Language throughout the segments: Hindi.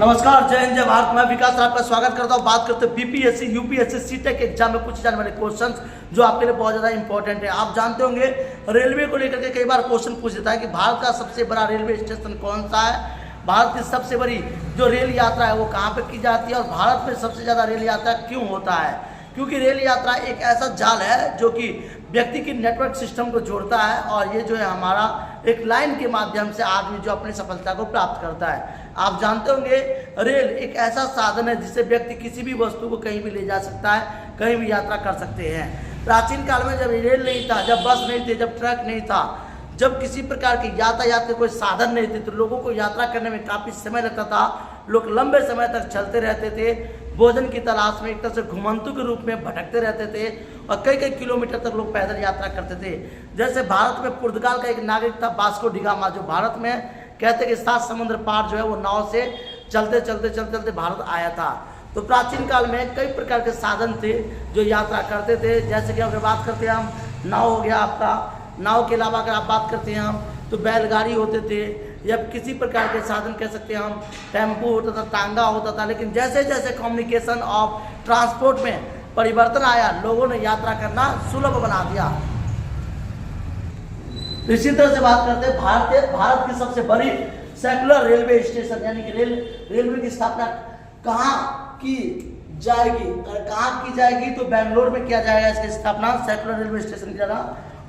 नमस्कार, जय हिंद, जय भारत। मैं विकास आपका स्वागत करता हूं। बात करते हैं बीपीएससी, यूपीएससी, सीटेक एग्जाम में पूछे जाने वाले क्वेश्चंस जो आपके लिए बहुत ज़्यादा इंपॉर्टेंट है। आप जानते होंगे रेलवे को लेकर के कई बार क्वेश्चन पूछ देता है कि भारत का सबसे बड़ा रेलवे स्टेशन कौन सा है, भारत की सबसे बड़ी जो रेल यात्रा है वो कहाँ पर की जाती है, और भारत में सबसे ज़्यादा रेल यात्रा क्यों होता है। क्योंकि रेल यात्रा एक ऐसा जाल है जो कि व्यक्ति की नेटवर्क सिस्टम को जोड़ता है, और ये जो है हमारा एक लाइन के माध्यम से आदमी जो अपनी सफलता को प्राप्त करता है। आप जानते होंगे रेल एक ऐसा साधन है जिससे व्यक्ति किसी भी वस्तु को कहीं भी ले जा सकता है, कहीं भी यात्रा कर सकते हैं। प्राचीन काल में जब रेल नहीं था, जब बस नहीं थे, जब ट्रक नहीं था, जब किसी प्रकार के यातायात के कोई साधन नहीं थे, तो लोगों को यात्रा करने में काफ़ी समय लगता था। लोग लंबे समय तक चलते रहते थे, भोजन की तलाश में एक तरह से घुमंतु के रूप में भटकते रहते थे, और कई कई किलोमीटर तक लोग पैदल यात्रा करते थे। जैसे भारत में पुर्तगाल का एक नागरिक था वास्को डी गामा, जो भारत में कहते कि 7 समुद्र पार जो है वो नाव से चलते चलते भारत आया था। तो प्राचीन काल में कई प्रकार के साधन थे जो यात्रा करते थे। जैसे कि अगर बात करते हैं हम, नाव हो गया आपका, नाव के अलावा अगर आप बात करते हैं हम तो बैलगाड़ी होते थे, या किसी प्रकार के साधन कह सकते हैं हम, टेम्पो होता था, टांगा होता था। लेकिन जैसे जैसे कम्युनिकेशन ऑफ ट्रांसपोर्ट में परिवर्तन आया, लोगों ने यात्रा करना सुलभ बना दिया। इसी तरह से बात करते हैं भारत की सबसे बड़ी सेकुलर रेलवे स्टेशन यानी कि रेलवे की स्थापना कहाँ की जाएगी। अगर कहाँ की जाएगी तो बेंगलोर में किया जाएगा इसकी स्थापना, सेकुलर रेलवे स्टेशन की जगह।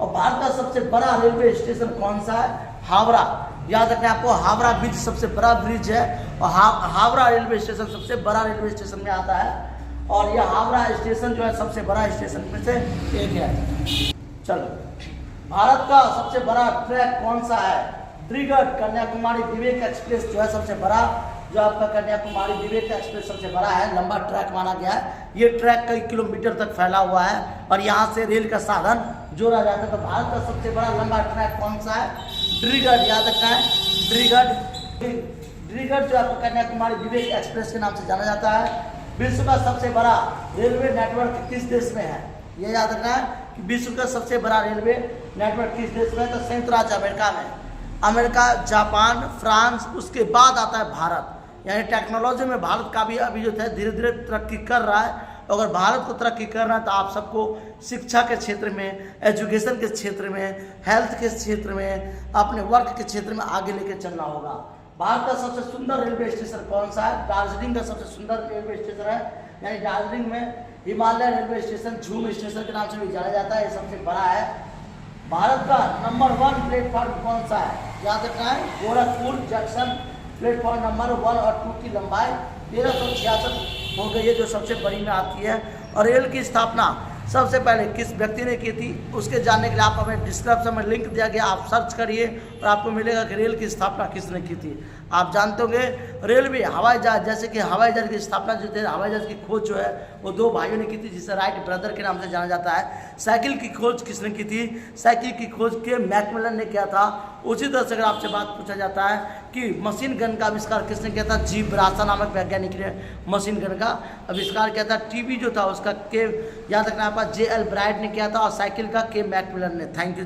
और भारत का सबसे बड़ा रेलवे स्टेशन कौन सा है? हावड़ा। याद रखना आपको, हावड़ा ब्रिज सबसे बड़ा ब्रिज है, और हावड़ा रेलवे स्टेशन सबसे बड़ा रेलवे स्टेशन में आता है। और यह हावड़ा स्टेशन जो है सबसे बड़ा स्टेशन में से एक है। चलो, भारत का सबसे बड़ा ट्रैक कौन सा है? दिब्रुगढ़ कन्याकुमारी विवेक एक्सप्रेस जो है सबसे बड़ा, जो आपका कन्याकुमारी विवेक एक्सप्रेस सबसे बड़ा है, लंबा ट्रैक माना गया है। ये ट्रैक कई किलोमीटर तक फैला हुआ है, और यहाँ से रेल का साधन जोड़ा जाता है। तो भारत का सबसे बड़ा लंबा ट्रैक कौन सा है? दिब्रुगढ़। याद रखना है, दिब्रुगढ़ जो आपका कन्याकुमारी विवेक एक्सप्रेस के नाम से जाना जाता है। विश्व का सबसे बड़ा रेलवे नेटवर्क किस देश में है? ये याद रखना है कि विश्व का सबसे बड़ा रेलवे नेटवर्क किस देश में है? तो संयुक्त राज्य अमेरिका में। अमेरिका, जापान, फ्रांस, उसके बाद आता है भारत। यानी टेक्नोलॉजी में भारत का भी अभी जो है धीरे धीरे तरक्की कर रहा है। अगर भारत को तरक्की करना है तो आप सबको शिक्षा के क्षेत्र में, एजुकेशन के क्षेत्र में, हेल्थ के क्षेत्र में, अपने वर्क के क्षेत्र में आगे लेके चलना होगा। भारत का सबसे सुंदर रेलवे स्टेशन कौन सा है? दार्जिलिंग का सबसे सुंदर रेलवे स्टेशन है। यानी दार्जिलिंग में हिमालय रेलवे स्टेशन, झूम स्टेशन के नाम से भी जाना जाता है, ये सबसे बड़ा है। भारत का नंबर 1 प्लेटफॉर्म कौन सा है? याद रखना है, गोरखपुर जंक्शन प्लेटफॉर्म नंबर 1 और 2 की लंबाई 1366 हो गई है, जो सबसे बड़ी में आती है। और रेल की स्थापना सबसे पहले किस व्यक्ति ने की थी, उसके जानने के लिए आप हमें डिस्क्रिप्शन में लिंक दिया गया, आप सर्च करिए और आपको मिलेगा कि रेल की स्थापना किसने की थी। आप जानते होंगे रेलवे, हवाई जहाज, जैसे कि हवाई जहाज की स्थापना जो थे, हवाई जहाज की खोज जो है वो 2 भाइयों ने की थी, जिसे राइट ब्रदर के नाम से जाना जाता है। साइकिल की खोज किसने की थी? साइकिल की खोज के मैकमिलन ने किया था। उसी तरह से अगर आपसे बात पूछा जाता है कि मशीन गन का आविष्कार किसने किया था? जी ब्रासा नामक वैज्ञानिक ने मशीन गन का आविष्कार किया था। टीवी जो था उसका के, याद रखना आपका, JL ब्राइट ने किया था, और साइकिल का के मैकमिलन ने। Thank you.